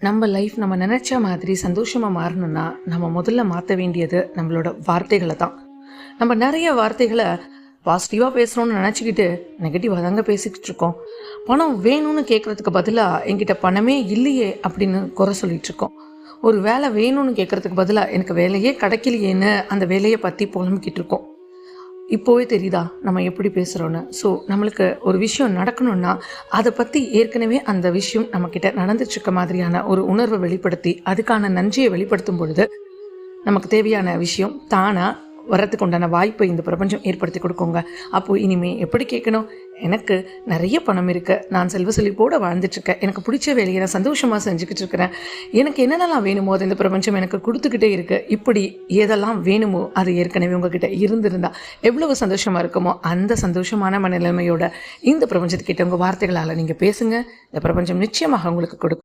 நம்ம லைஃப் நம்ம நினச்ச மாதிரி சந்தோஷமாக மாறணும்னா நம்ம முதல்ல மாற்ற வேண்டியது நம்மளோட வார்த்தைகளை தான். நம்ம நிறைய வார்த்தைகளை பாசிட்டிவாக பேசுகிறோன்னு நினச்சிக்கிட்டு நெகட்டிவாக தாங்க பேசிக்கிட்டு இருக்கோம். பணம் வேணும்னு கேட்குறதுக்கு பதிலாக என்கிட்ட பணமே இல்லையே அப்படின்னு குறை சொல்லிகிட்டு இருக்கோம். ஒரு வேலை வேணும்னு கேட்குறதுக்கு பதிலாக எனக்கு வேலையே கிடைக்கலையேன்னு அந்த வேலையை பற்றி புலம்பிக்கிட்டு இருக்கோம். இப்போவே தெரியுதா நம்ம எப்படி பேசுகிறோன்னு? ஸோ நம்மளுக்கு ஒரு விஷயம் நடக்கணும்னா அதை பற்றி ஏற்கனவே அந்த விஷயம் நம்மக்கிட்ட நடந்துட்டுருக்க மாதிரியான ஒரு உணர்வை வெளிப்படுத்தி அதுக்கான நன்றியை வெளிப்படுத்தும் பொழுது நமக்கு தேவையான விஷயம் தானாக வர்றதுக்கு உண்டான வாய்ப்பை இந்த பிரபஞ்சம் ஏற்படுத்தி கொடுக்குங்க. அப்போது இனிமேல் எப்படி கேட்கணும்? எனக்கு நிறைய பணம் இருக்குது, நான் செல்வ செழிப்போடு வாழ்ந்துட்டுருக்கேன், எனக்கு பிடிச்ச வேலையை நான் சந்தோஷமாக செஞ்சுக்கிட்டு இருக்கிறேன், எனக்கு என்னென்னலாம் வேணுமோ அது இந்த பிரபஞ்சம் எனக்கு கொடுத்துக்கிட்டே இருக்குது. இப்படி எதெல்லாம் வேணுமோ அது ஏற்கனவே உங்ககிட்ட இருந்திருந்தால் எவ்வளவு சந்தோஷமாக இருக்குமோ அந்த சந்தோஷமான மனநிலைமையோட இந்த பிரபஞ்சத்துக்கிட்ட உங்கள் வார்த்தைகளால் நீங்கள் பேசுங்க. இந்த பிரபஞ்சம் நிச்சயமாக உங்களுக்கு கொடுக்கும்.